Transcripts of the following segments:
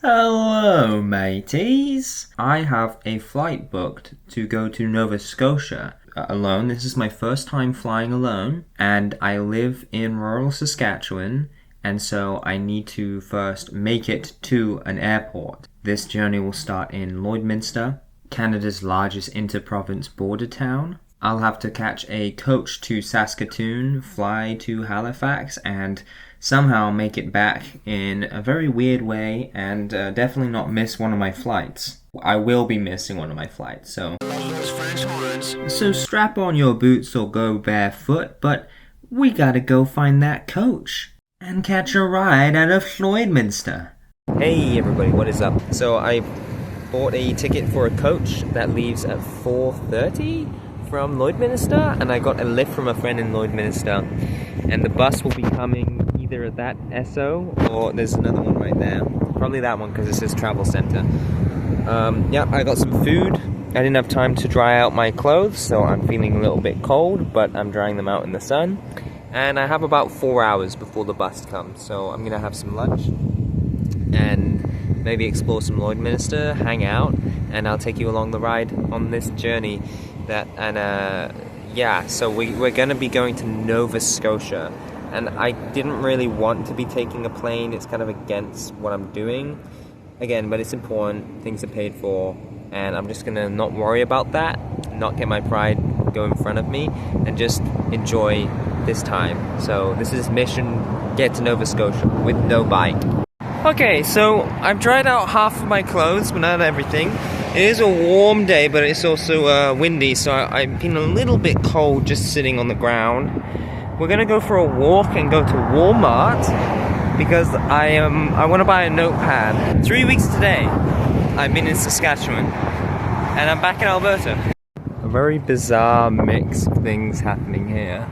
Hello, mateys. I have a flight booked to go to Nova Scotia alone. This is my first time flying alone, and I live in rural Saskatchewan, and so I need to first make it to an airport. This journey will start in Lloydminster, Canada's largest inter-province border town. I'll have to catch a coach to Saskatoon, fly to Halifax, and somehow make it back in a very weird way, and definitely not miss one of my flights. I will be missing one of my flights, so strap on your boots or go barefoot, but we gotta go find that coach and catch a ride out of Lloydminster. Hey everybody, what is up? So I bought a ticket for a coach that leaves at 4:30 from Lloydminster, and I got a lift from a friend in Lloydminster, and the bus will be coming either at that SO or there's another one right there, probably that one because it says travel center. I got some food. I didn't have time to dry out my clothes, so I'm feeling a little bit cold, but I'm drying them out in the sun, and I have about 4 hours before the bus comes, so I'm gonna have some lunch and maybe explore some Lloydminster, hang out, and I'll take you along the ride on this journey. So we're gonna be going to Nova Scotia, and I didn't really want to be taking a plane. It's kind of against what I'm doing again, but it's important. Things are paid for, and I'm just gonna not worry about that, not get my pride go in front of me, and just enjoy this time. So this is mission: get to Nova Scotia with no bike. Okay, so I've dried out half of my clothes, but not everything. It is a warm day, but it's also windy, so I've been a little bit cold just sitting on the ground. We're gonna go for a walk and go to Walmart because I want to buy a notepad. 3 weeks today, I've been in Saskatchewan, and I'm back in Alberta. A very bizarre mix of things happening here.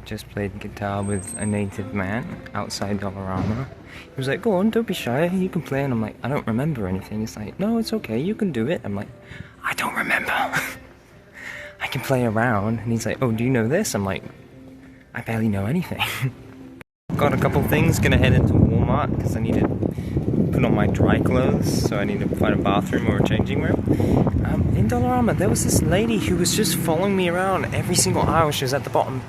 Just played guitar with a native man outside Dollarama. He was like, go on, don't be shy, you can play. And I'm like, I don't remember anything. He's like, no, it's okay, you can do it. I'm like, I don't remember. I can play around. And he's like, oh, do you know this? I'm like, I barely know anything. Got a couple things, gonna head into Walmart because I need to put on my dry clothes, so I need to find a bathroom or a changing room. In Dollarama, there was this lady who was just following me around every single aisle. She was at the bottom,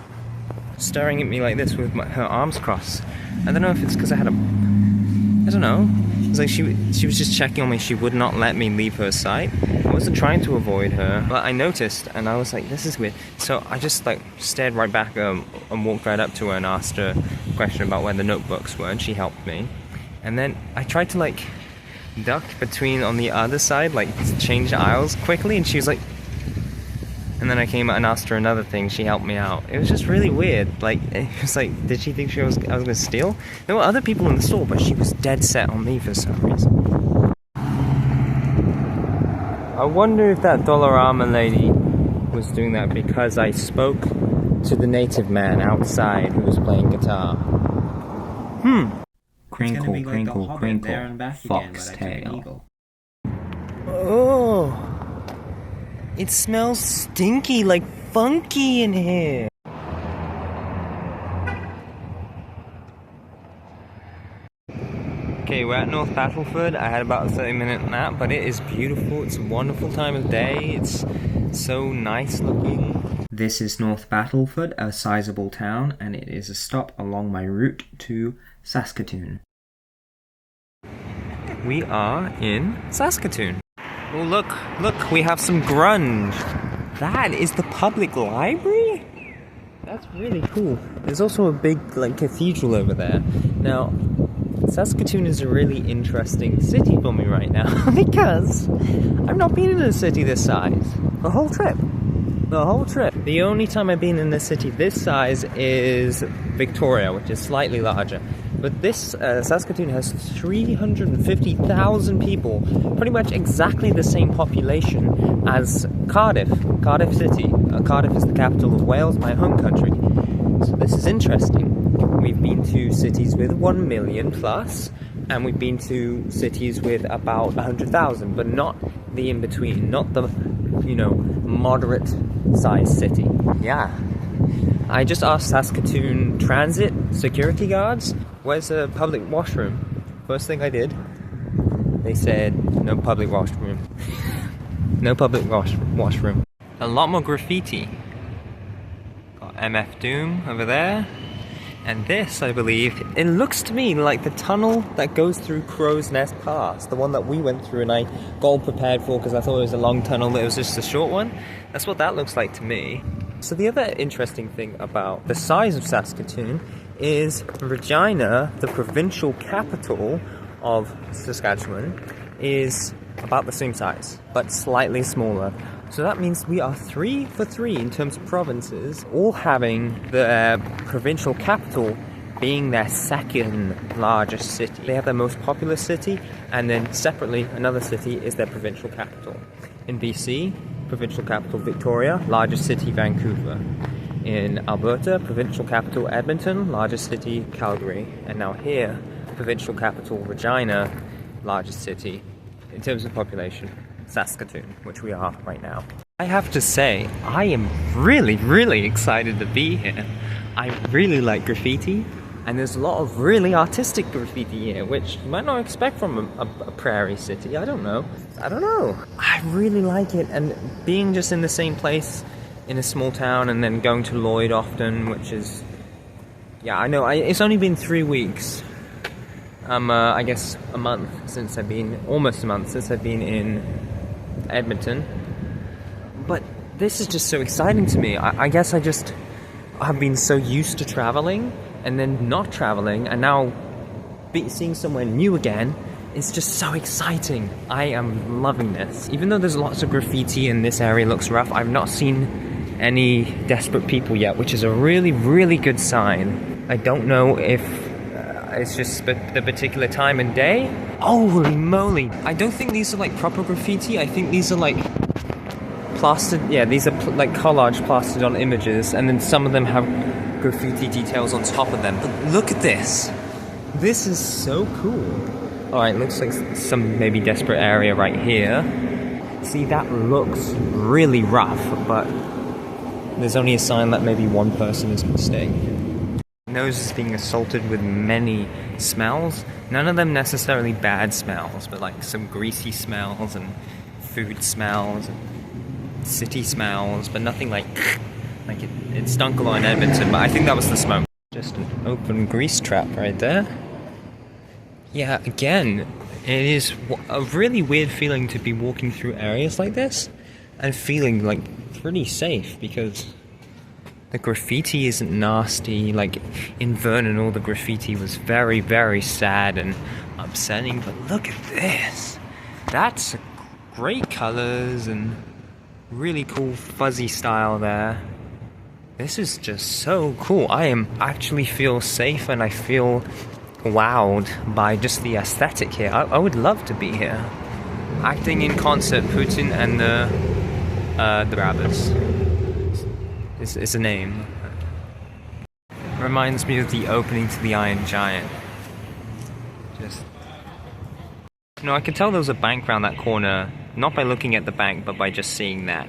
staring at me like this with her arms crossed. I don't know if it's because I don't know. It's like she was just checking on me. She would not let me leave her side. I wasn't trying to avoid her, but I noticed, and I was like, this is weird. So I just stared right back and walked right up to her and asked her a question about where the notebooks were, and she helped me. And then I tried to duck between on the other side, to change the aisles quickly, and she was like, and then I came out and asked her another thing. She helped me out. It was just really weird. It was like, did she think I was going to steal? There were other people in the store, but she was dead set on me for some reason. I wonder if that Dollarama lady was doing that because I spoke to the native man outside who was playing guitar. Crinkle, crinkle, crinkle, foxtail. Oh! It smells stinky, funky in here. Okay, we're at North Battleford. I had about a 30-minute nap, but it is beautiful. It's a wonderful time of day. It's so nice looking. This is North Battleford, a sizable town, and it is a stop along my route to Saskatoon. We are in Saskatoon. Oh, look, we have some grunge. That is the public library? That's really cool. There's also a big, cathedral over there. Now, Saskatoon is a really interesting city for me right now because I've not been in a city this size. The whole trip. The only time I've been in a city this size is Victoria, which is slightly larger. But this Saskatoon has 350,000 people, pretty much exactly the same population as Cardiff City. Cardiff is the capital of Wales, my home country. So this is interesting. We've been to cities with 1 million plus, and we've been to cities with about 100,000, but not the in-between, not the, moderate-sized city. Yeah. I just asked Saskatoon transit security guards, where's a public washroom? First thing I did, they said, no public washroom. No public washroom. A lot more graffiti. Got MF Doom over there. And this, I believe, it looks to me like the tunnel that goes through Crow's Nest Pass. The one that we went through and I got all prepared for because I thought it was a long tunnel, but it was just a short one. That's what that looks like to me. So the other interesting thing about the size of Saskatoon is Regina, the provincial capital of Saskatchewan, is about the same size, but slightly smaller. So that means we are 3 for 3 in terms of provinces, all having the provincial capital being their second largest city. They have their most populous city, and then separately, another city is their provincial capital. In BC, provincial capital Victoria, largest city Vancouver. In Alberta, provincial capital Edmonton, largest city Calgary. And now here, provincial capital Regina, largest city in terms of population, Saskatoon, which we are right now. I have to say, I am really excited to be here. I really like graffiti, and there's a lot of really artistic graffiti here, which you might not expect from a prairie city. I don't know. I really like it, and being just in the same place in a small town, and then going to Lloyd often, which is, yeah, I know, it's only been 3 weeks. I guess almost a month since I've been in Edmonton, but this is just so exciting to me. I guess I've been so used to traveling and then not traveling, and now seeing somewhere new again is just so exciting. I am loving this. Even though there's lots of graffiti and this area looks rough, I've not seen any desperate people yet, which is a really good sign. I don't know if it's just the particular time and day. Holy moly! I don't think these are like proper graffiti. I think these are like plastered. Yeah, these are like collage plastered on images, and then some of them have graffiti details on top of them. But look at this. This is so cool. Alright, looks like some maybe desperate area right here. See, that looks really rough, but there's only a sign that maybe one person is staying. Nose is being assaulted with many smells. None of them necessarily bad smells, but like some greasy smells and food smells and city smells, but nothing like it stunk a lot in Edmonton, but I think that was the smoke. Just an open grease trap right there. Yeah, again, it is a really weird feeling to be walking through areas like this and feeling like pretty safe, because the graffiti isn't nasty. Like in Vernon, all the graffiti was very sad and upsetting, but look at this. That's great colors and really cool fuzzy style there. This is just so cool. I actually feel safe, and I feel wowed by just the aesthetic here. I would love to be here. Acting in concert, Putin and the Rabbits is a name. Reminds me of the opening to the Iron Giant. I could tell there was a bank around that corner, not by looking at the bank, but by just seeing that.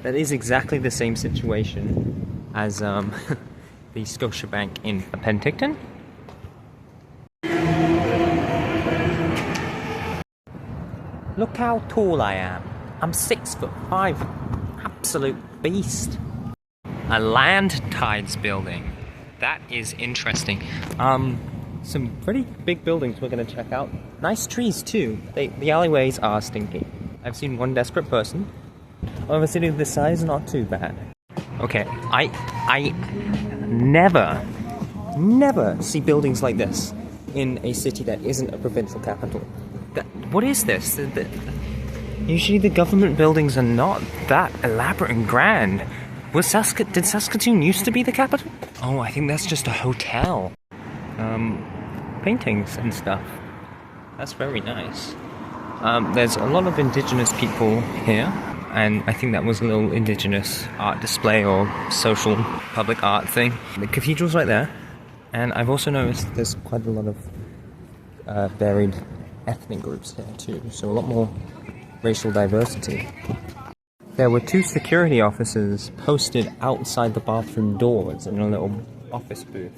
That is exactly the same situation as the Scotia Bank in Penticton. Look how tall I am. I'm 6'5". Absolute beast. A land tides building. That is interesting. Some pretty big buildings we're going to check out. Nice trees too. The alleyways are stinky. I've seen one desperate person. However, a city of this size, not too bad. Okay, I never see buildings like this in a city that isn't a provincial capital. What is this? Usually the government buildings are not that elaborate and grand. Did Saskatoon used to be the capital? Oh, I think that's just a hotel. Paintings and stuff. That's very nice. There's a lot of Indigenous people here, and I think that was a little Indigenous art display or social public art thing. The cathedral's right there, and I've also noticed there's quite a lot of varied ethnic groups here too, so a lot more racial diversity. there were 2 security officers posted outside the bathroom doors in a little office booth.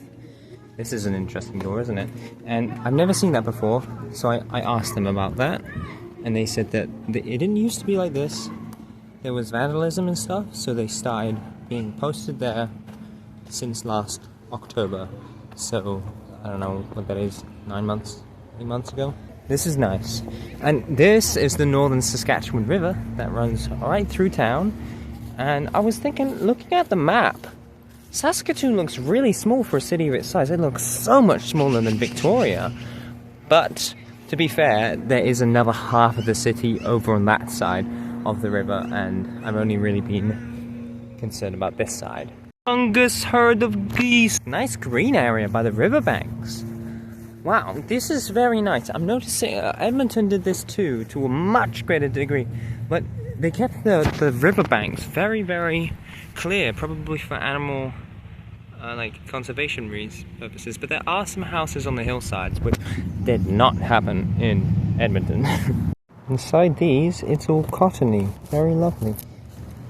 This is an interesting door, isn't it? And I've never seen that before, so I asked them about that. And they said that it didn't used to be like this. There was vandalism and stuff, so they started being posted there since last October. So, I don't know what that is, 9 months, 8 months ago? This is nice. And this is the Northern Saskatchewan River that runs right through town. And I was thinking, looking at the map, Saskatoon looks really small for a city of its size. It looks so much smaller than Victoria. But, to be fair, there is another half of the city over on that side of the river, and I've only really been concerned about this side. Fungus herd of geese! Nice green area by the riverbanks. Wow, this is very nice. I'm noticing Edmonton did this too, to a much greater degree. But they kept the riverbanks very, very clear, probably for animal conservation purposes. But there are some houses on the hillsides, which did not happen in Edmonton. Inside these, it's all cottony. Very lovely.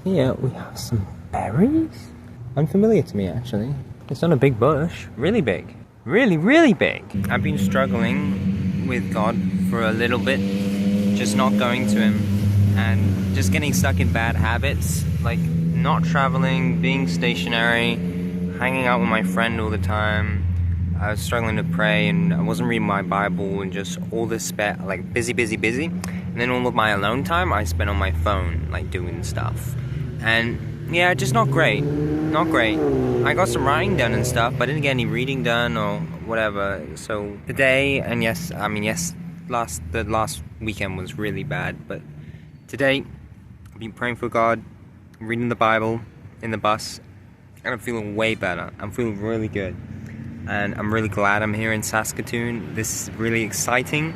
Here we have some berries. Unfamiliar to me, actually. It's on a big bush. Really big. Really, really big. I've been struggling with God for a little bit, just not going to Him, and just getting stuck in bad habits, like not traveling, being stationary, hanging out with my friend all the time. I was struggling to pray, and I wasn't reading my Bible, and just all this busy. And then all of my alone time, I spent on my phone, like doing stuff. And yeah, just not great. Not great. I got some writing done and stuff, but I didn't get any reading done or whatever. So today, and the last weekend was really bad, but today, I've been praying for God, reading the Bible in the bus, and I'm feeling way better. I'm feeling really good. And I'm really glad I'm here in Saskatoon. This is really exciting.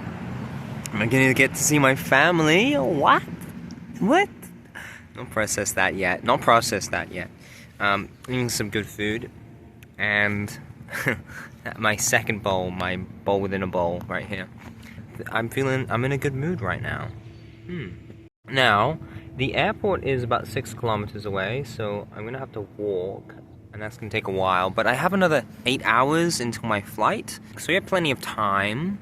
I'm gonna get to see my family. What? Not processed that yet. Eating some good food. And my second bowl, my bowl within a bowl right here. I'm in a good mood right now. Now, the airport is about 6 kilometers away, so I'm gonna have to walk, and that's gonna take a while. But I have another 8 hours until my flight, so we have plenty of time.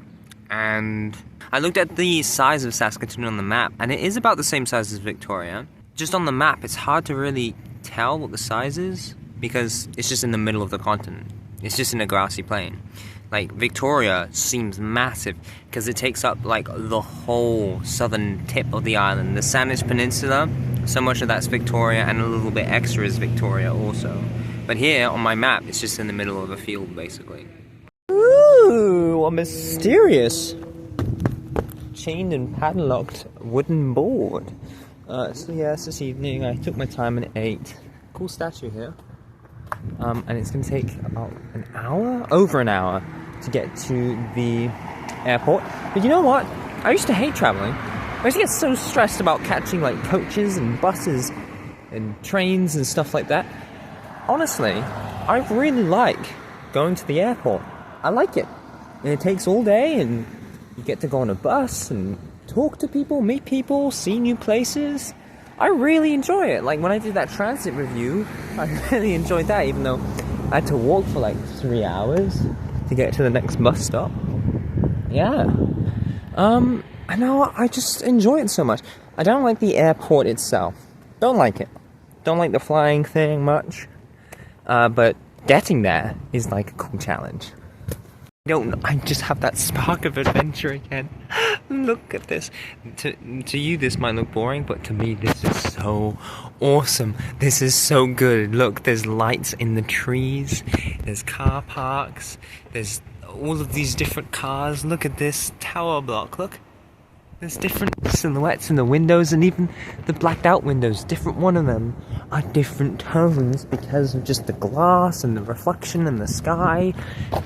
And I looked at the size of Saskatoon on the map, and it is about the same size as Victoria. Just on the map, it's hard to really tell what the size is, because it's just in the middle of the continent. It's just in a grassy plain. Like, Victoria seems massive, because it takes up, like, the whole southern tip of the island. The Sandwich Peninsula, so much of that's Victoria, and a little bit extra is Victoria also. But here, on my map, it's just in the middle of a field, basically. Ooh, a mysterious chained and padlocked wooden board. So yeah, it's this evening. I took my time and ate. Cool statue here. And it's going to take about over an hour to get to the airport. But you know what? I used to hate traveling. I used to get so stressed about catching like coaches and buses and trains and stuff like that. Honestly, I really like going to the airport. I like it. And it takes all day, and you get to go on a bus and talk to people, meet people, see new places. I really enjoy it. Like when I did that transit review, I really enjoyed that, even though I had to walk for like 3 hours to get to the next bus stop. Yeah. I know, I just enjoy it so much. I don't like the airport itself. Don't like it. Don't like the flying thing much. But getting there is like a cool challenge. I just have that spark of adventure again. Look at this. To you this might look boring, but to me this is so awesome. This is so good. Look, there's lights in the trees, there's car parks, there's all of these different cars. Look at this tower block, look. There's different silhouettes in the windows, and even the blacked out windows, different one of them are different tones because of just the glass and the reflection and the sky.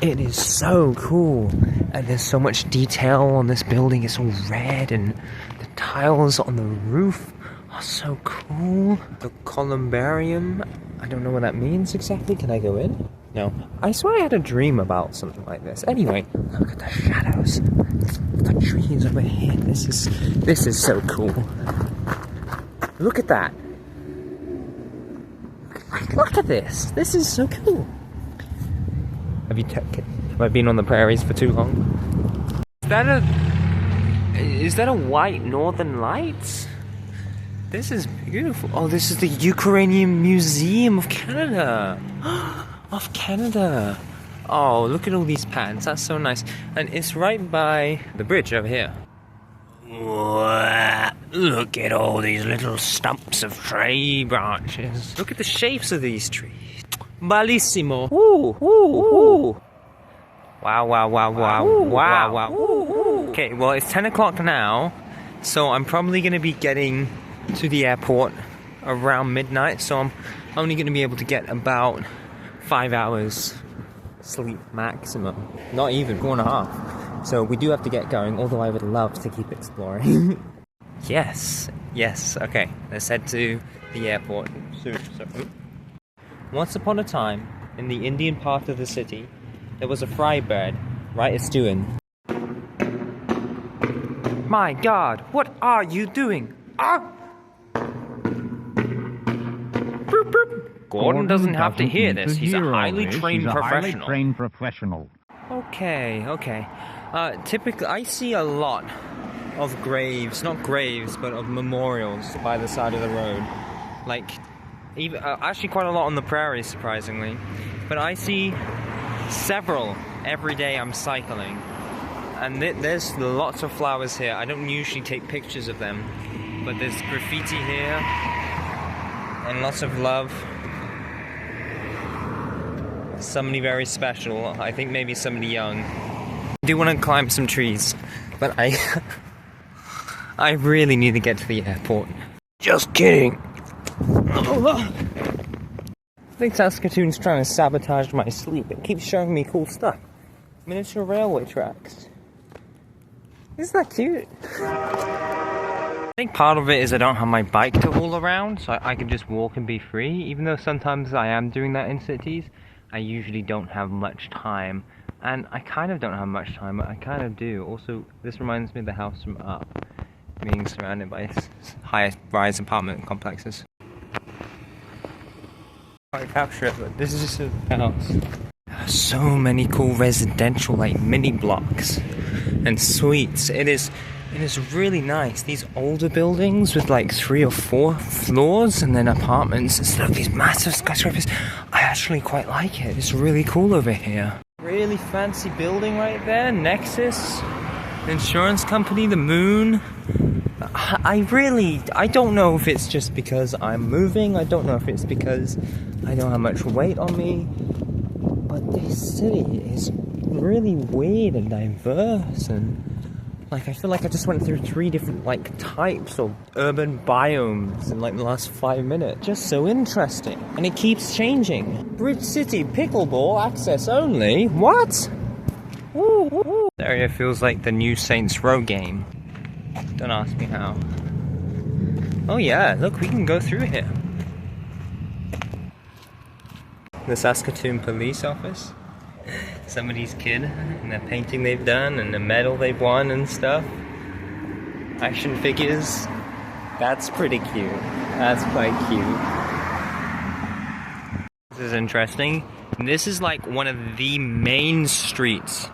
It is so cool. And there's so much detail on this building. It's all red, and the tiles on the roof are so cool. The columbarium, I don't know what that means exactly. Can I go in? No. I swear I had a dream about something like this. Anyway, look at the shadows. The trees over here. This is so cool. Look at that. Look at this. This is so cool. Have I been on the prairies for too long? Is that a white Northern Lights? This is beautiful. Oh, this is the Ukrainian Museum of Canada. Of Canada. Oh, look at all these patterns. That's so nice. And it's right by the bridge over here. Look at all these little stumps of tree branches. Look at the shapes of these trees. Bellissimo. Ooh, ooh, ooh. Wow, wow, wow, wow, ooh, wow, wow. Ooh. Okay, well, it's 10 o'clock now, so I'm probably going to be getting to the airport around midnight, so I'm only going to be able to get about 5 hours sleep maximum. Not even 4.5. So we do have to get going, although I would love to keep exploring. Yes, okay, let's head to the airport. Once upon a time, in the Indian part of the city, there was a fry bird, right as doing. My God, what are you doing? Ah! Boop, boop. Gordon doesn't have to hear this. He's a highly trained professional. Okay. Typically, I see a lot of graves, not graves, but of memorials by the side of the road. Like, even actually quite a lot on the prairies, surprisingly. But I see several every day I'm cycling. And there's lots of flowers here. I don't usually take pictures of them, but there's graffiti here and lots of love. Somebody very special. I think maybe somebody young. I do want to climb some trees, but I really need to get to the airport. Just kidding. I think Saskatoon's trying to sabotage my sleep. It keeps showing me cool stuff. Miniature railway tracks. Isn't that cute? I think part of it is I don't have my bike to haul around, so I can just walk and be free. Even though sometimes I am doing that in cities, I usually don't have much time. And I kind of don't have much time, but I kind of do. Also, this reminds me of the house from Up, being surrounded by high-rise apartment complexes. I can't capture it, but this is just a house. So many cool residential, like, mini blocks and suites. It is really nice. These older buildings with like 3 or 4 floors and then apartments instead of these massive skyscrapers. I actually quite like it. It's really cool over here. Really fancy building right there. Nexus, the insurance company, the moon. I don't know if it's just because I'm moving. I don't know if it's because I don't have much weight on me. But this city is really weird and diverse, and like I feel like I just went through 3 different like types of urban biomes in like the last 5 minutes. Just so interesting, and it keeps changing. Bridge City pickleball access only. What? Ooh. This area feels like the new Saints Row game. Don't ask me how. Oh yeah, look, we can go through here. The Saskatoon police office. Somebody's kid and the painting they've done and the medal they've won and stuff. Action figures. That's pretty cute. That's quite cute. This is interesting. This is like one of the main streets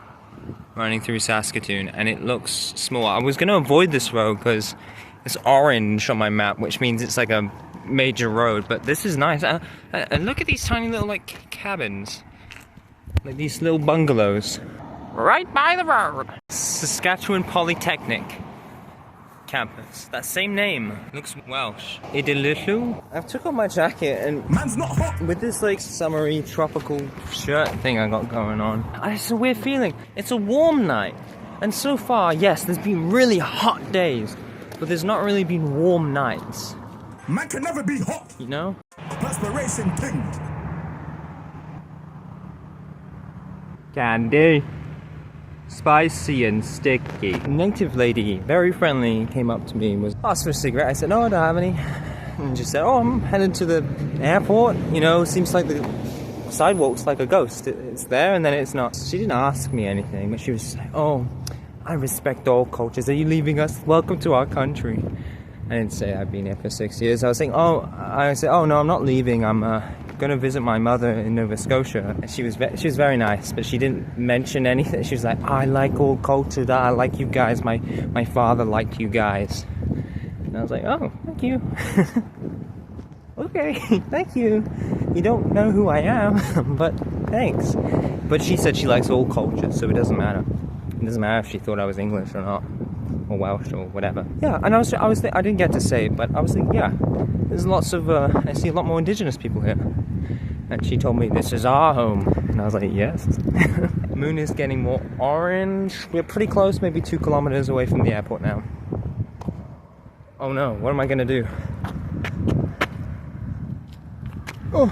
running through Saskatoon, and it looks small. I was going to avoid this road because it's orange on my map, which means it's like a major road, but this is nice. And look at these tiny little like cabins, like these little bungalows right by the road. Saskatchewan Polytechnic campus, that same name, looks Welsh. Idililu. I've took off my jacket and man's not hot with this like summery tropical shirt thing I got going on. It's a weird feeling. It's a warm night, and so far, yes, there's been really hot days, but there's not really been warm nights. Man can never be hot. You know? Perspiration tinged. Candy. Spicy and sticky. A native lady, very friendly, came up to me and was asked for a cigarette. I said, no, I don't have any. And she said, oh, I'm headed to the airport. You know, seems like the sidewalk's like a ghost. It's there and then it's not. She didn't ask me anything, but she was like, oh, I respect all cultures. Are you leaving us? Welcome to our country. I didn't say I've been here for 6 years. I said, oh no, I'm not leaving. I'm gonna visit my mother in Nova Scotia. And she was very nice, but she didn't mention anything. She was like, I like all culture, that I like you guys. My father liked you guys. And I was like, oh, thank you. Okay, thank you. You don't know who I am, but thanks. But she said she likes all culture, so it doesn't matter. It doesn't matter if she thought I was English or not, or Welsh or whatever. Yeah, and I didn't get to say it, but I was thinking, yeah, there's lots of, I see a lot more indigenous people here. And she told me, this is our home. And I was like, yes. Moon is getting more orange. We're pretty close, maybe 2 kilometers away from the airport now. Oh no, what am I gonna do? Oh.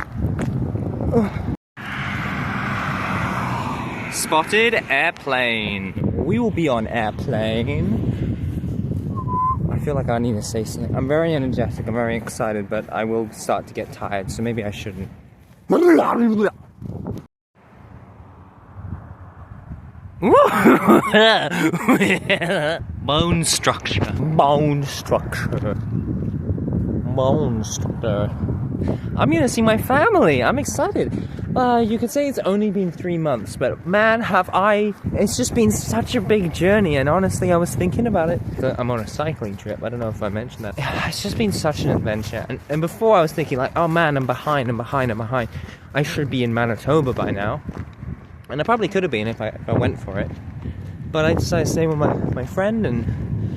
Spotted airplane. We will be on airplane. I feel like I need to say something. I'm very energetic, I'm very excited, but I will start to get tired, so maybe I shouldn't. Bone structure. Bone structure. Bone structure. I'm gonna see my family. I'm excited. You could say it's only been 3 months, but man, it's just been such a big journey, and honestly, I was thinking about it. I'm on a cycling trip. I don't know if I mentioned that. It's just been such an adventure, and before I was thinking like, oh man, I'm behind. I should be in Manitoba by now. And I probably could have been if I went for it. But I decided to stay with my friend and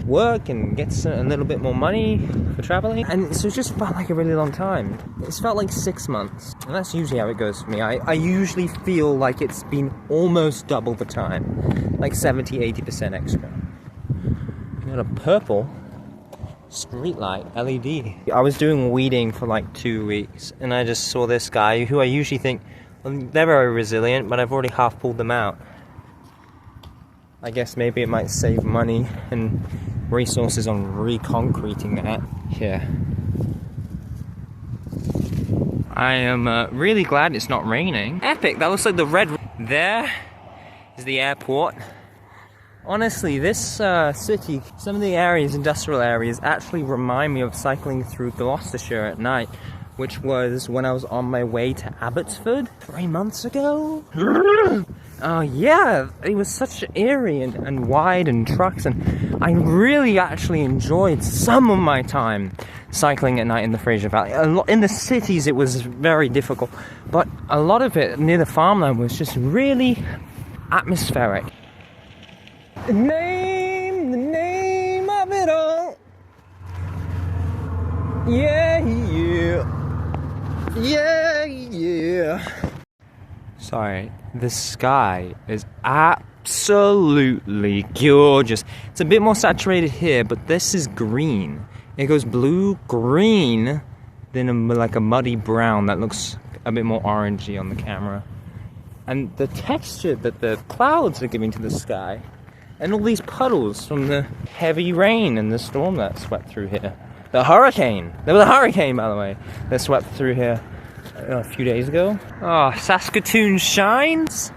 work and get a little bit more money for traveling. And so it just felt like a really long time. It's felt like 6 months. And that's usually how it goes for me. I usually feel like it's been almost double the time. Like 70-80% extra. Got a purple streetlight LED. I was doing weeding for like 2 weeks. And I just saw this guy who I usually think, well, they're very resilient, but I've already half pulled them out. I guess maybe it might save money and resources on reconcreting that. Here. I am really glad it's not raining. Epic, that looks like the red... There is the airport. Honestly, this city, some of the areas, industrial areas, actually remind me of cycling through Gloucestershire at night, which was when I was on my way to Abbotsford 3 months ago. Oh yeah, it was such eerie and wide and trucks, and I really actually enjoyed some of my time cycling at night in the Fraser Valley. In the cities it was very difficult, but a lot of it near the farmland was just really atmospheric. The name of it all. Yeah. Sorry, the sky is absolutely gorgeous. It's a bit more saturated here, but this is green. It goes blue-green, then like a muddy brown that looks a bit more orangey on the camera. And the texture that the clouds are giving to the sky, and all these puddles from the heavy rain and the storm that swept through here. The hurricane! There was a hurricane, by the way, that swept through here a few days ago. Oh, Saskatoon shines!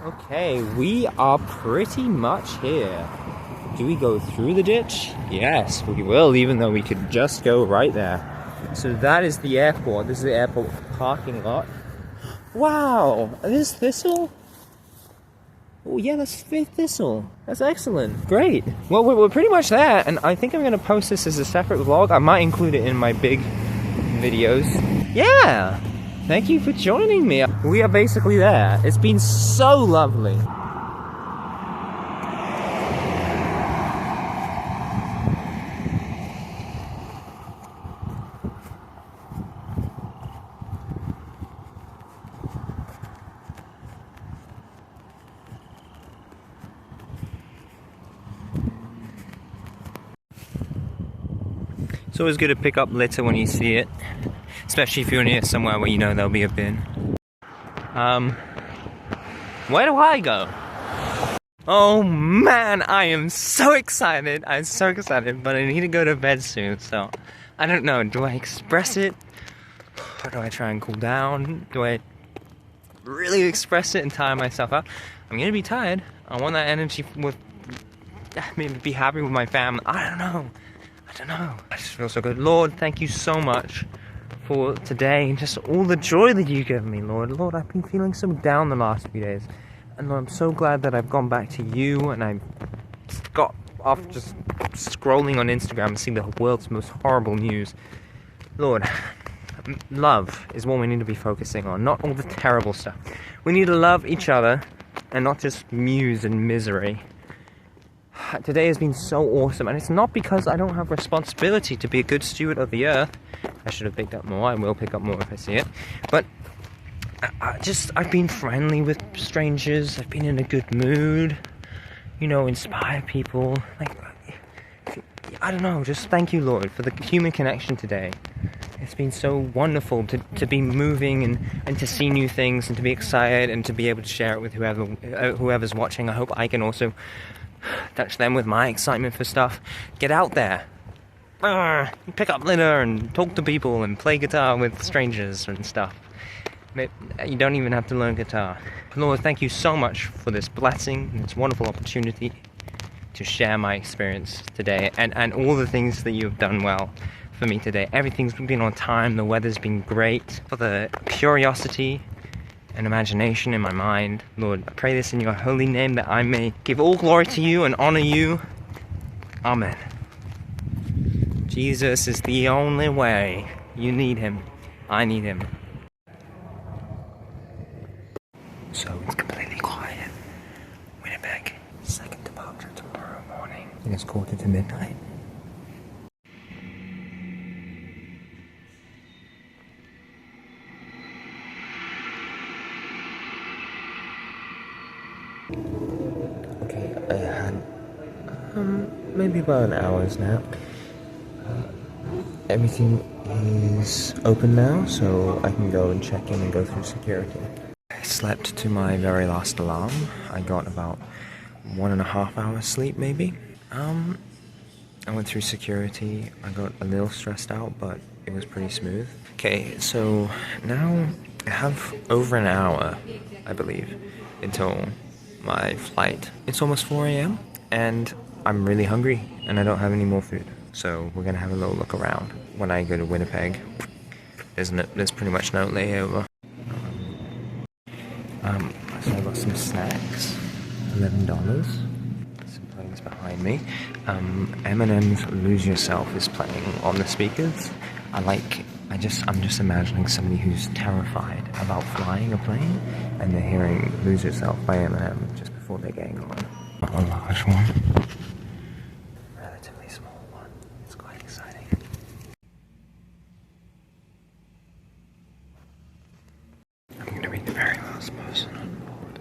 Okay, we are pretty much here. Do we go through the ditch? Yes, we will, even though we could just go right there. So that is the airport. This is the airport parking lot. Wow! This thistle? Oh yeah, that's fifth thistle. That's excellent. Great. Well, we're pretty much there, and I think I'm going to post this as a separate vlog. I might include it in my big videos. Yeah! Thank you for joining me. We are basically there. It's been so lovely. It's always good to pick up litter when you see it, especially if you're near somewhere where you know there'll be a bin. Where do I go? Oh man, I am so excited. I'm so excited, but I need to go to bed soon, so I don't know. Do I express it? Or do I try and cool down? Do I really express it and tire myself out? I'm gonna be tired. I want that energy with me to be happy with my family. I don't know. I just feel so good. Lord, thank you so much for today and just all the joy that you give me, Lord. Lord, I've been feeling so down the last few days. And Lord, I'm so glad that I've gone back to you and I've got off just scrolling on Instagram and seeing the world's most horrible news. Lord, love is what we need to be focusing on, not all the terrible stuff. We need to love each other and not just muse in misery. Today has been so awesome, and it's not because I don't have responsibility to be a good steward of the earth. I should have picked up more. I will pick up more if I see it. But I've been friendly with strangers. I've been in a good mood. You know, inspire people. Like, I don't know. Just thank you, Lord, for the human connection today. It's been so wonderful to be moving and to see new things and to be excited and to be able to share it with whoever's watching. I hope I can also touch them with my excitement for stuff. Get out there. Pick up litter and talk to people and play guitar with strangers and stuff. You don't even have to learn guitar. Lord, thank you so much for this blessing and this wonderful opportunity to share my experience today and all the things that you've done well for me today. Everything's been on time, the weather's been great. For the curiosity and imagination in my mind, Lord, I pray this in your holy name that I may give all glory to you and honor you. Amen. Jesus is the only way. You need him. I need him. So it's completely quiet. Winnipeg, second departure tomorrow morning. It is 1:45. Okay, I had maybe about an hour's nap. Everything is open now, so I can go and check in and go through security. I slept to my very last alarm. I got about 1.5 hours sleep, maybe. I went through security. I got a little stressed out, but it was pretty smooth. Okay, so now I have over an hour, I believe, until my flight. It's almost 4 a.m. and I'm really hungry and I don't have any more food. So we're gonna have a little look around. When I go to Winnipeg, there's pretty much no layover. So I got some snacks, $11. Some things behind me. Eminem's "Lose Yourself" is playing on the speakers. I'm just imagining somebody who's terrified about flying a plane, and they're hearing "Lose Yourself" by Eminem just before they're getting on. Not a large one. Relatively small one. It's quite exciting. I'm going to be the very last person on board.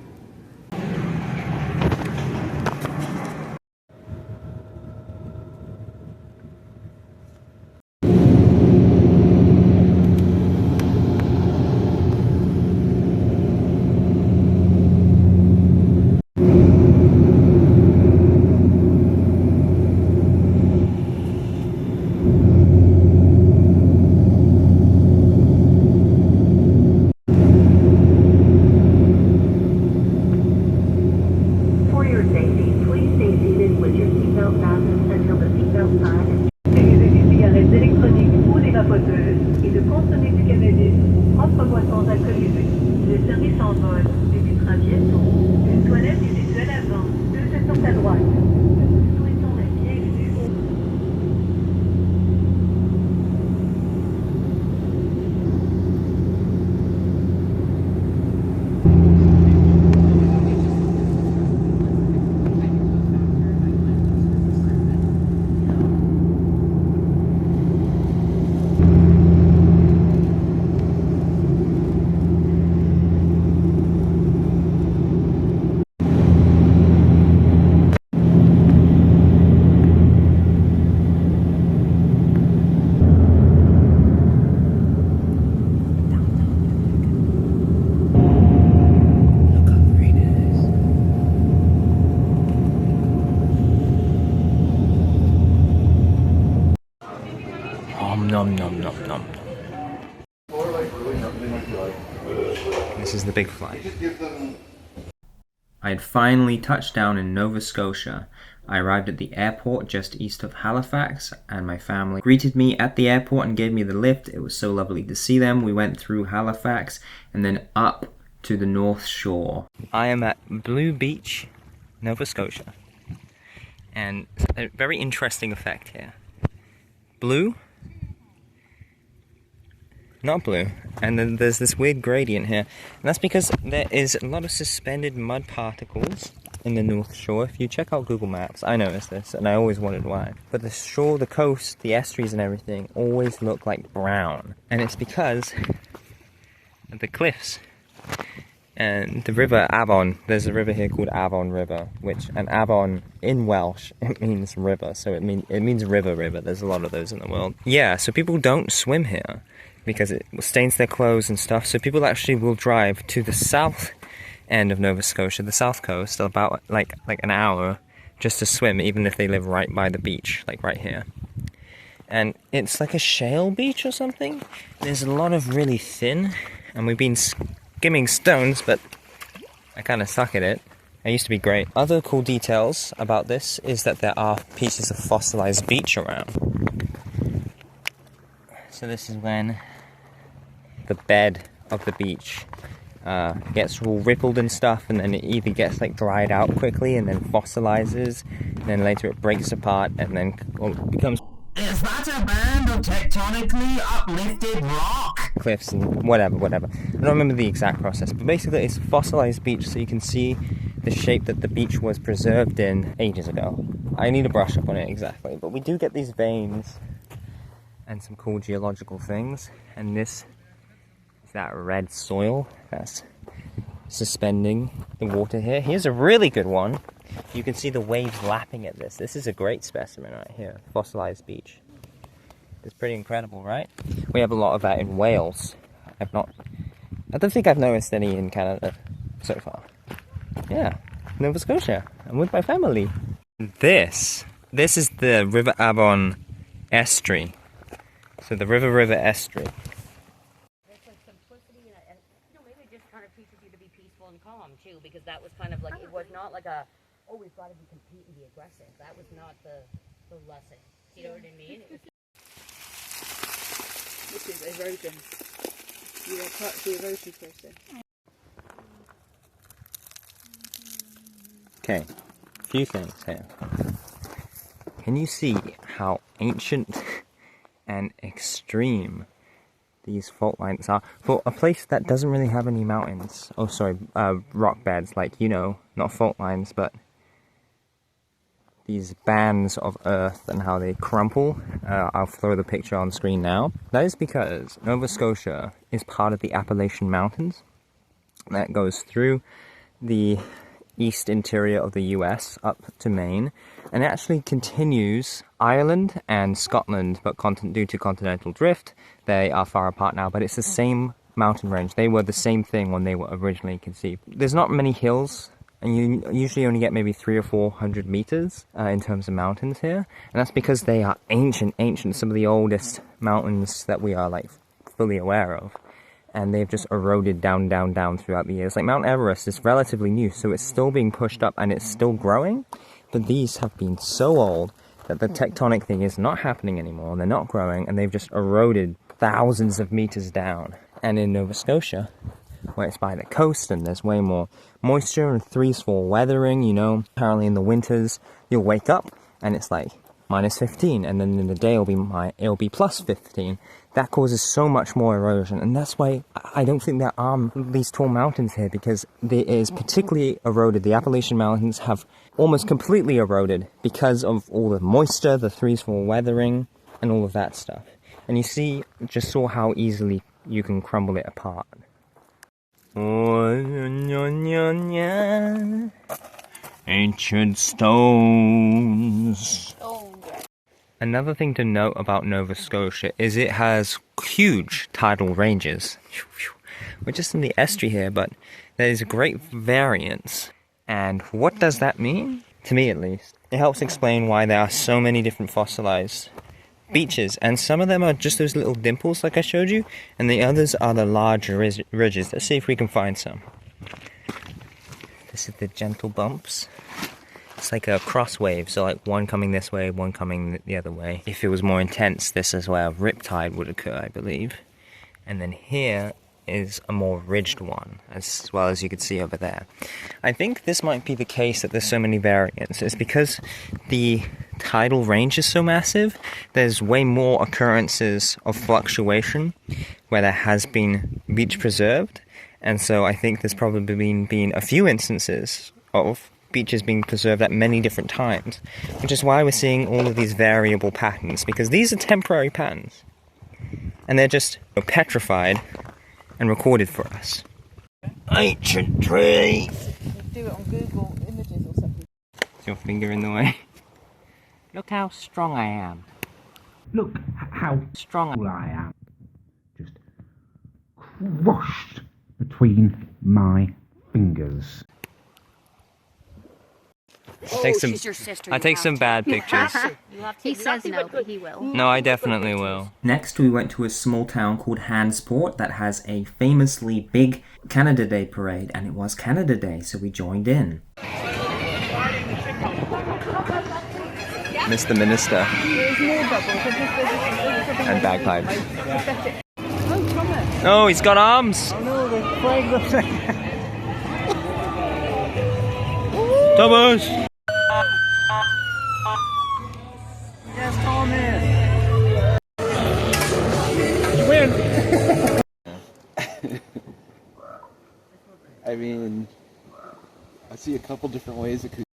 Nom nom nom nom. This is the big flight. I had finally touched down in Nova Scotia. I arrived at the airport just east of Halifax, and my family greeted me at the airport and gave me the lift. It was so lovely to see them. We went through Halifax and then up to the North Shore. I am at Blue Beach, Nova Scotia. And a very interesting effect here. Blue, not blue, and then there's this weird gradient here. And that's because there is a lot of suspended mud particles in the North Shore. If you check out Google Maps, I noticed this, and I always wondered why. But the shore, the coast, the estuaries and everything always look like brown. And it's because of the cliffs. And the river Avon, there's a river here called Avon River, and Avon in Welsh, it means river, so it means river. There's a lot of those in the world. Yeah, so people don't swim here because it stains their clothes and stuff, so people actually will drive to the south end of Nova Scotia, the south coast, about like an hour just to swim, even if they live right by the beach, like right here. And it's like a shale beach or something. There's a lot of really thin, and we've been skimming stones, but I kind of suck at it. I used to be great. Other cool details about this is that there are pieces of fossilized beach around. So this is when the bed of the beach gets all rippled and stuff, and then it either gets like dried out quickly and then fossilizes, and then later it breaks apart and then becomes... Is that a band of tectonically uplifted rock? Cliffs and whatever. I don't remember the exact process, but basically it's a fossilized beach, so you can see the shape that the beach was preserved in ages ago. I need to brush up on it exactly, but we do get these veins and some cool geological things, and this is that red soil that's suspending the water here. Here's a really good one. You can see the waves lapping at this. This is a great specimen right here, fossilized beach. It's pretty incredible, right? We have a lot of that in Wales. I don't think I've noticed any in Canada so far. Yeah, Nova Scotia. I'm with my family. This is the River Avon estuary. So the River estuary. There's like simplicity and maybe it just kind of teaches you to be peaceful and calm too, because that was kind of like, it was not like a, oh, we've got to be compete and be aggressive. That was not the lesson. You know what I mean? It was... This is erosion. You are part of the erosion process. Okay, a few things here. Can you see how ancient and extreme these fault lines are for a place that doesn't really have any mountains? Oh, sorry, rock beds, like, not fault lines, but these bands of earth and how they crumple. I'll throw the picture on screen now. That is because Nova Scotia is part of the Appalachian Mountains that goes through the east interior of the US up to Maine, and it actually continues Ireland and Scotland, but due to continental drift, they are far apart now, but it's the same mountain range. They were the same thing when they were originally conceived. There's not many hills, and you usually only get maybe 300 or 400 meters in terms of mountains here, and that's because they are ancient, some of the oldest mountains that we are like fully aware of. And they've just eroded down throughout the years. Like Mount Everest is relatively new, so it's still being pushed up and it's still growing, but these have been so old that the tectonic thing is not happening anymore, and they're not growing, and they've just eroded thousands of meters down. And in Nova Scotia, where it's by the coast and there's way more moisture and freeze-fall weathering, apparently in the winters you'll wake up and it's like -15, and then in the day it'll be +15. That causes so much more erosion, and that's why I don't think there are these tall mountains here, because it is particularly eroded. The Appalachian Mountains have almost completely eroded because of all the moisture, the freeze-fall weathering, and all of that stuff. And you just saw how easily you can crumble it apart. Ancient stones. Another thing to note about Nova Scotia is it has huge tidal ranges. We're just in the estuary here, but there's a great variance. And what does that mean? To me, at least. It helps explain why there are so many different fossilized beaches, and some of them are just those little dimples like I showed you, and the others are the larger ridges. Let's see if we can find some. This is the gentle bumps. It's like a cross wave, so like one coming this way, one coming the other way. If it was more intense, this is where a riptide would occur, I believe. And then here is a more ridged one, as well as you can see over there. I think this might be the case that there's so many variants. It's because the tidal range is so massive, there's way more occurrences of fluctuation where there has been beach preserved, and so I think there's probably been a few instances of beaches being preserved at many different times, which is why we're seeing all of these variable patterns, because these are temporary patterns, and they're just petrified and recorded for us. Ancient tree! Do it on Google Images or something. Is your finger in the way? Look how strong I am. Look how Strong I am. Just crushed between my fingers. She's your sister. I take some bad pictures. He says no, but he will. No, I definitely will. Next, we went to a small town called Hansport that has a famously big Canada Day parade, and it was Canada Day, so we joined in. Mr. Minister. And bagpipes. Oh, he's got arms! Oh no, the flag's upside. Thomas! Yes, Thomas. You win. I mean, I see a couple different ways it could.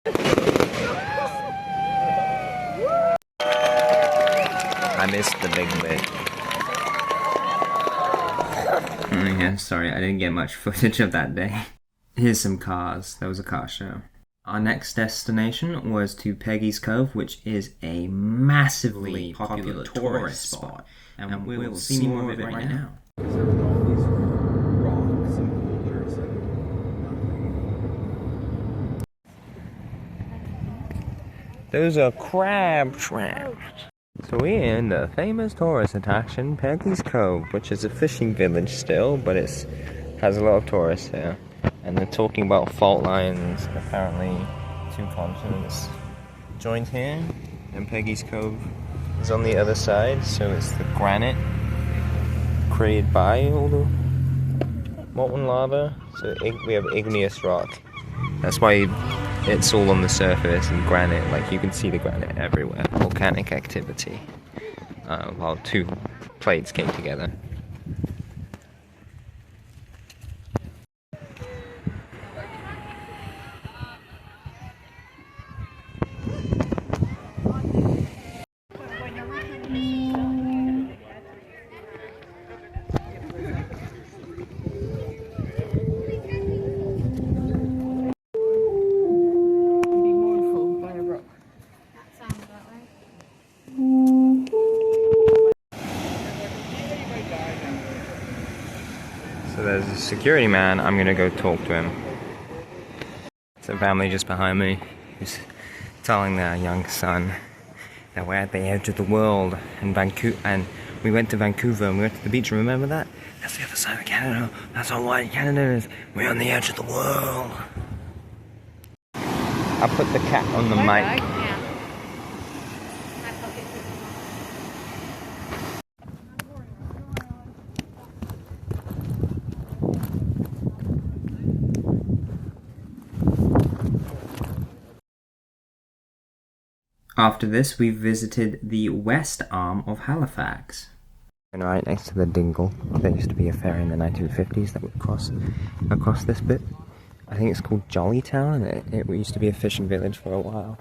I missed the big bit. Oh yeah, sorry, I didn't get much footage of that day. Here's some cars. There was a car show. Our next destination was to Peggy's Cove, which is a massively popular tourist spot. And we'll see more of it right now. Those are crab traps. So we're in the famous tourist attraction, Peggy's Cove, which is a fishing village still, but it has a lot of tourists here. And they're talking about fault lines. Apparently, two continents joined here, and Peggy's Cove is on the other side. So it's the granite created by all the molten lava. So we have igneous rock. That's why it's all on the surface and granite. Like you can see the granite everywhere. Volcanic activity. While two plates came together. So there's a security man. I'm gonna go talk to him. It's a family just behind me who's telling their young son that we're at the edge of the world in Vancouver, and we went to Vancouver and we went to the beach. Remember that? That's the other side of Canada. That's how wide Canada is. We're on the edge of the world. I'll put the cat on the mic. After this, we visited the west arm of Halifax. And right next to the dingle, there used to be a ferry in the 1950s that would cross across this bit. I think it's called Jollytown. It used to be a fishing village for a while.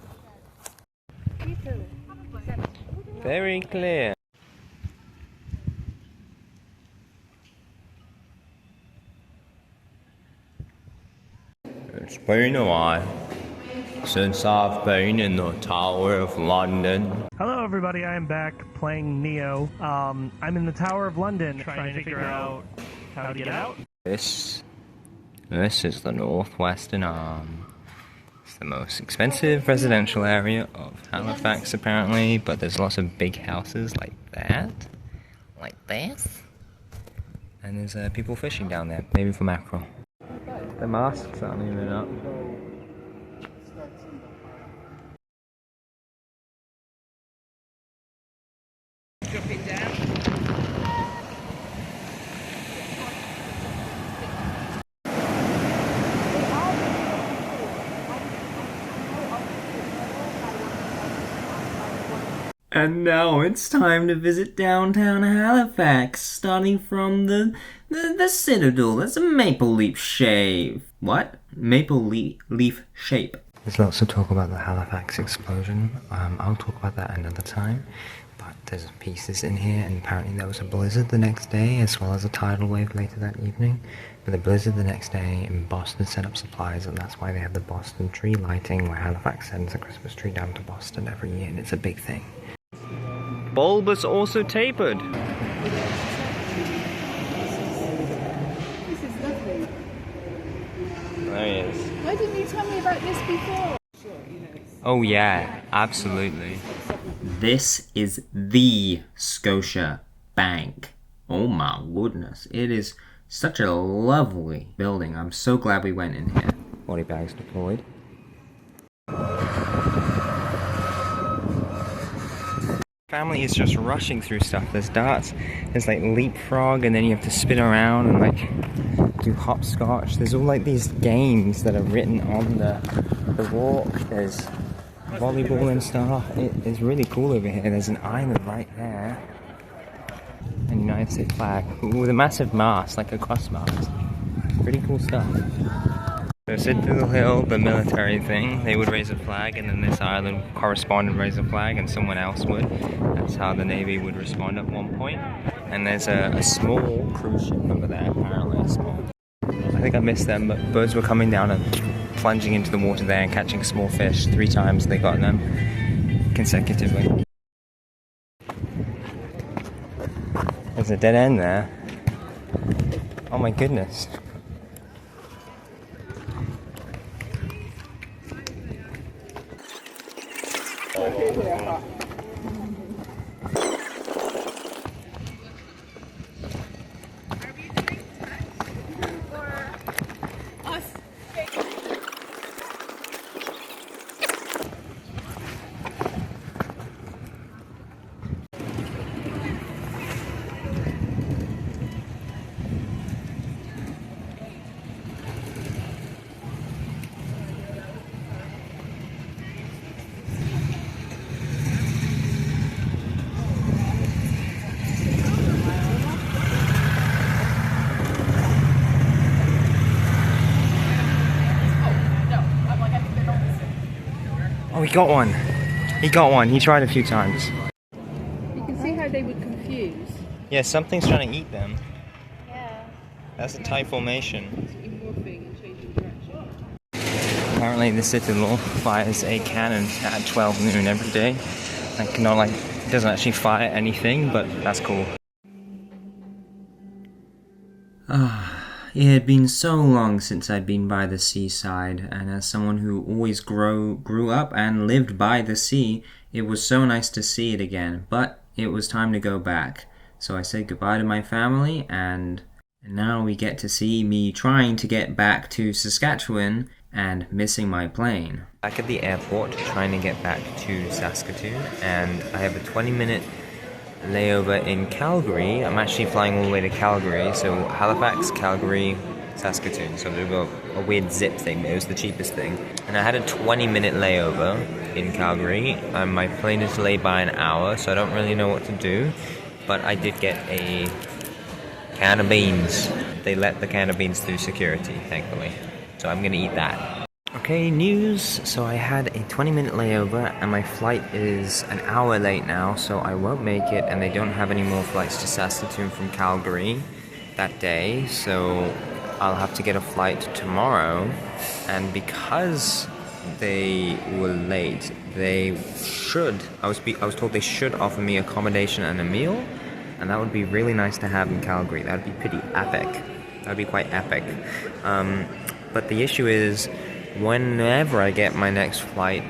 Very clear. It's been a while since I've been in the Tower of London. Hello everybody, I am back playing Neo. I'm in the Tower of London trying to figure out how to get out. This is the Northwestern Arm. It's the most expensive residential area of Halifax apparently, but there's lots of big houses like that, like this. And there's people fishing down there, maybe for mackerel. The masks aren't even up. And now it's time to visit downtown Halifax, starting from the Citadel. That's a maple leaf shape. What? Maple leaf shape. There's lots of talk about the Halifax explosion. I'll talk about that another time. But there's pieces in here, and apparently there was a blizzard the next day, as well as a tidal wave later that evening. But the blizzard the next day, and Boston set up supplies, and that's why they have the Boston tree lighting, where Halifax sends a Christmas tree down to Boston every year, and it's a big thing. Bulbous also tapered. This is lovely. There he is. Why didn't you tell me about this before? Oh yeah, absolutely. This is the Scotia Bank. Oh my goodness. It is such a lovely building. I'm so glad we went in here. Body bags deployed. Family is just rushing through stuff. There's darts, there's like leapfrog, and then you have to spin around and like do hopscotch. There's all like these games that are written on the walk. There's volleyball and stuff. It is really cool over here. There's an island right there. An United States flag with a massive mast, like a cross mast. Pretty cool stuff. So Citadel Hill, the military thing, they would raise a flag, and then this island correspondent raise a flag, and someone else would. That's how the Navy would respond at one point. And there's a small cruise ship over there, apparently small. I think I missed them, but birds were coming down and plunging into the water there and catching small fish. 3 times they got them consecutively. There's a dead end there. Oh my goodness. Oh, he got one. He got one. He tried a few times. You can see how they would confuse. Yeah, something's trying to eat them. Yeah. That's a Thai formation. Morphing and changing direction. Apparently the Citadel fires a cannon at 12 noon every day. Like, not like, it doesn't actually fire anything, but that's cool. It had been so long since I'd been by the seaside, and as someone who always grew up and lived by the sea, it was so nice to see it again, but it was time to go back. So I said goodbye to my family, and now we get to see me trying to get back to Saskatchewan and missing my plane. Back at the airport, trying to get back to Saskatoon, and I have a 20-minute layover in Calgary. I'm actually flying all the way to Calgary, so Halifax, Calgary, Saskatoon. So there's a weird zip thing, but it was the cheapest thing. And I had a 20-minute layover in Calgary. My plane is delayed by an hour, so I don't really know what to do. But I did get a can of beans. They let the can of beans through security, thankfully. So I'm gonna eat that. Okay, news. So I had a 20-minute layover, and my flight is an hour late now, so I won't make it, and they don't have any more flights to Saskatoon from Calgary that day, so I'll have to get a flight tomorrow. And because they were late, they should, I was told they should offer me accommodation and a meal, and that would be really nice to have in Calgary. That would be pretty epic. That would be quite epic. But the issue is, whenever I get my next flight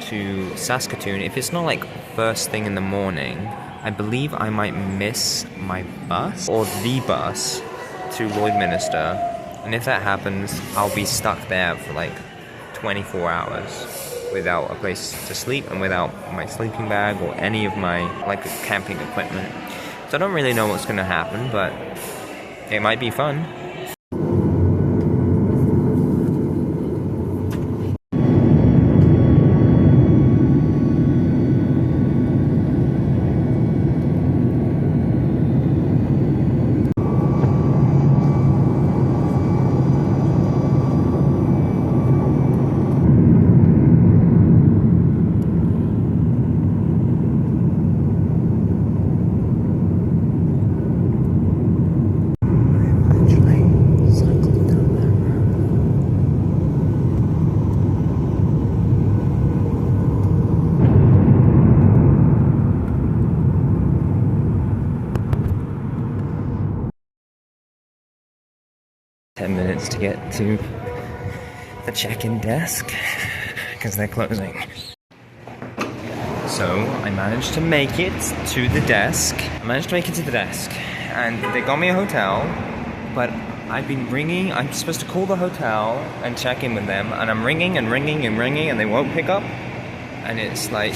to Saskatoon, if it's not like first thing in the morning, I believe I might miss my bus or the bus to Lloydminster. And if that happens, I'll be stuck there for like 24 hours without a place to sleep and without my sleeping bag or any of my like camping equipment. So I don't really know what's going to happen, but it might be fun. minutes to get to the check-in desk because they're closing. So I managed to make it to the desk. And they got me a hotel, but I've been ringing. I'm supposed to call the hotel and check in with them, and I'm ringing and ringing and ringing, and they won't pick up. And it's like,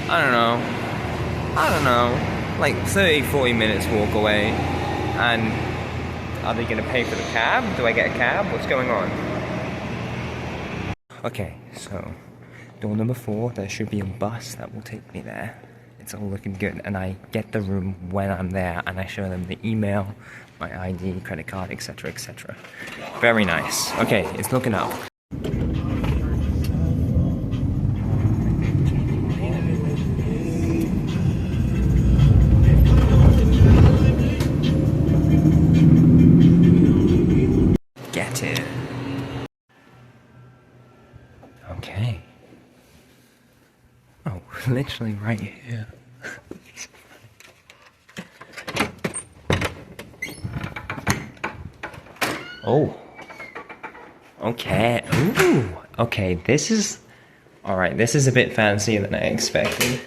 I don't know, like 30, 40 minutes walk away. And are they gonna pay for the cab? Do I get a cab? What's going on? Okay, so door number 4, there should be a bus that will take me there. It's all looking good, and I get the room when I'm there, and I show them the email, my ID, credit card, etc, etc. Very nice. Okay, it's looking up. Get it. Okay. Oh, literally right here. Oh. Okay. Ooh. Okay, this is... Alright, this is a bit fancier than I expected.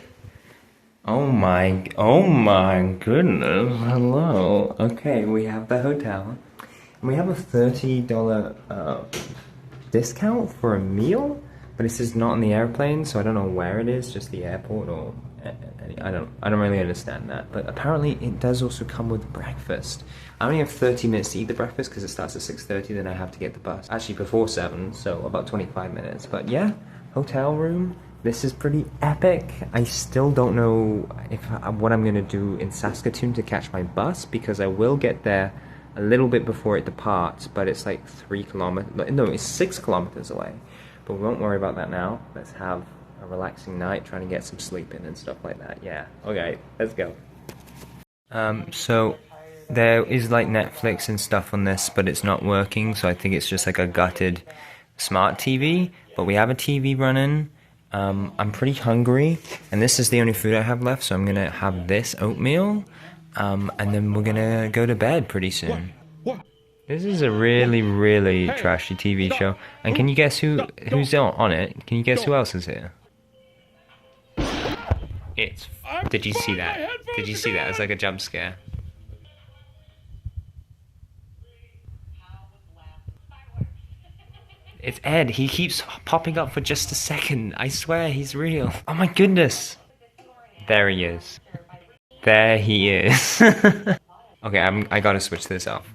Oh my goodness. Hello. Okay, we have the hotel. And we have a $30 discount for a meal, but this is not on the airplane, so I don't know where it is, just the airport or... I don't really understand that, but apparently it does also come with breakfast. I only have 30 minutes to eat the breakfast because it starts at 6:30, then I have to get the bus. Actually before 7, so about 25 minutes. But yeah, hotel room. This is pretty epic. I still don't know what I'm gonna do in Saskatoon to catch my bus, because I will get there a little bit before it departs, but it's like 3 kilometers. No, it's 6 kilometers away. But we won't worry about that now. Let's have a relaxing night, trying to get some sleep in and stuff like that. Yeah. Okay, let's go. So there is like Netflix and stuff on this, but it's not working, so I think it's just like a gutted smart TV. But we have a TV running. I'm pretty hungry, and this is the only food I have left, so I'm gonna have this oatmeal, and then we're gonna go to bed pretty soon. This is a really, really trashy TV show. And can you guess who's on it? Can you guess who else is here? It's... Did you see that? Did you see that? It's like a jump scare. It's Ed. He keeps popping up for just a second. I swear, he's real. Oh my goodness. There he is. There he is. Okay, I gotta switch this off.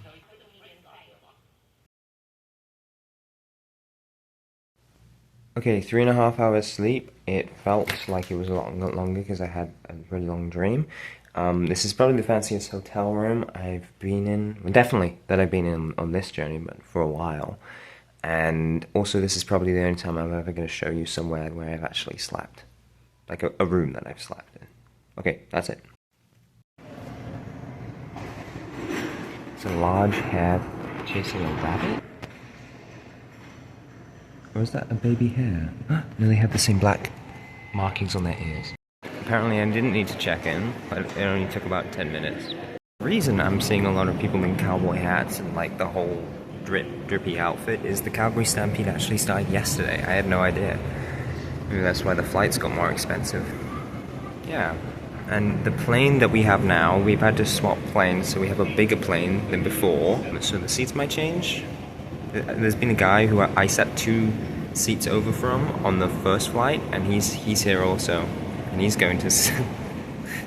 Okay, 3.5 hours sleep. It felt like it was a lot longer because I had a really long dream. This is probably the fanciest hotel room I've been in. Well, definitely that I've been in on this journey, but for a while. And also, this is probably the only time I'm ever going to show you somewhere where I've actually slept. Like a room that I've slept in. Okay, that's it. It's a large hare chasing a rabbit. Or is that a baby hare? No, they have the same black markings on their ears. Apparently I didn't need to check in, but it only took about 10 minutes. The reason I'm seeing a lot of people in cowboy hats and like the whole drippy outfit is the Calgary Stampede actually started yesterday. I had no idea. Maybe that's why the flights got more expensive. Yeah. And the plane that we have now, we've had to swap planes, so we have a bigger plane than before. So the seats might change. There's been a guy who I sat 2 seats over from on the first flight, and he's here also, and he's going to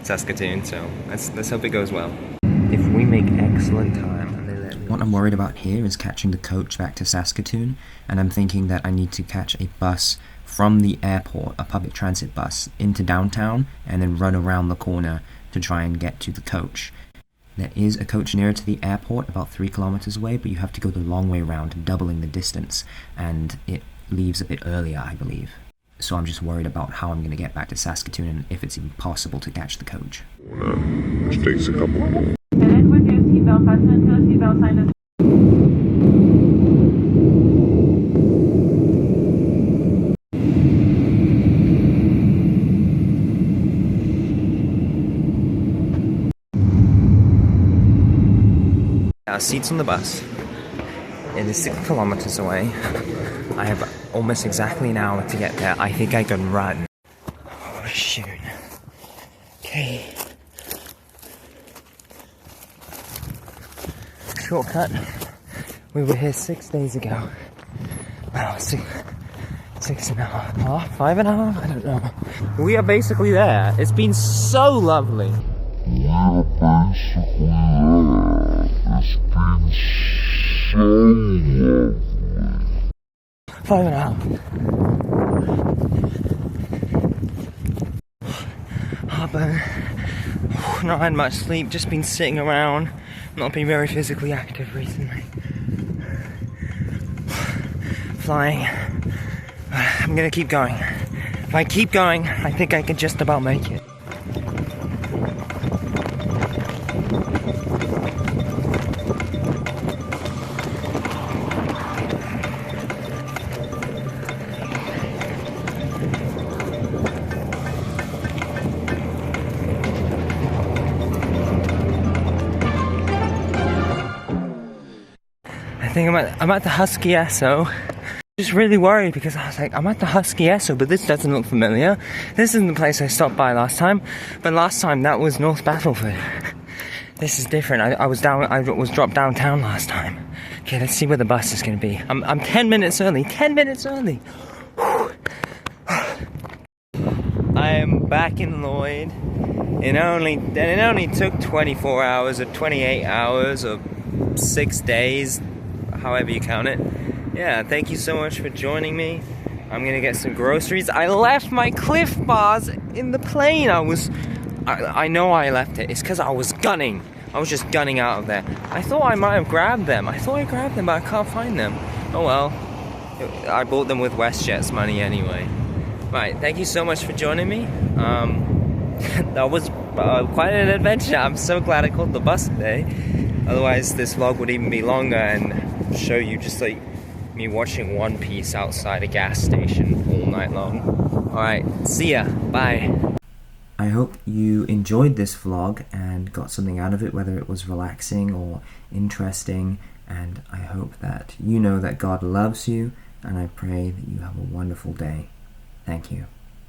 Saskatoon. So let's hope it goes well. If we make excellent time, and they let me... What I'm worried about here is catching the coach back to Saskatoon, and I'm thinking that I need to catch a bus from the airport, a public transit bus, into downtown, and then run around the corner to try and get to the coach. There is a coach nearer to the airport, about 3 kilometers away, but you have to go the long way around, doubling the distance, and it leaves a bit earlier, I believe. So I'm just worried about how I'm going to get back to Saskatoon and if it's even possible to catch the coach. Which takes a couple more. With your seatbelt fastened until the seatbelt sign is... Our seats on the bus. It is 6 kilometers away. I have almost exactly an hour to get there. I think I can run. Oh, shoot. Okay. Shortcut. We were here 6 days ago. Wow, 6.5, 5.5? I don't know. We are basically there. It's been so lovely. We are basically there. It's been so lovely. 5.5. Heartburn. Not had much sleep, just been sitting around. Not been very physically active recently. Flying. I'm gonna keep going. If I keep going, I think I can just about make it. I think I'm at the Husky Esso. Just really worried because I was like, I'm at the Husky Esso, but this doesn't look familiar. This isn't the place I stopped by last time, but last time that was North Battleford. This is different. I was dropped downtown last time. Okay, let's see where the bus is going to be. I'm 10 minutes early. 10 minutes early. I am back in Lloyd. It only took 24 hours or 28 hours or 6 days, however you count it. Yeah, thank you so much for joining me. I'm gonna get some groceries. I left my Cliff Bars in the plane. I know I left it. It's because I was gunning. I was just gunning out of there. I thought I might have grabbed them. I thought I grabbed them, but I can't find them. Oh well. I bought them with WestJet's money anyway. Right, thank you so much for joining me. That was quite an adventure. I'm so glad I called the bus today. Otherwise, this vlog would even be longer and show you just like me watching One Piece outside a gas station all night long. Alright, see ya. Bye. I hope you enjoyed this vlog and got something out of it, whether it was relaxing or interesting, and I hope that you know that God loves you, and I pray that you have a wonderful day. Thank you.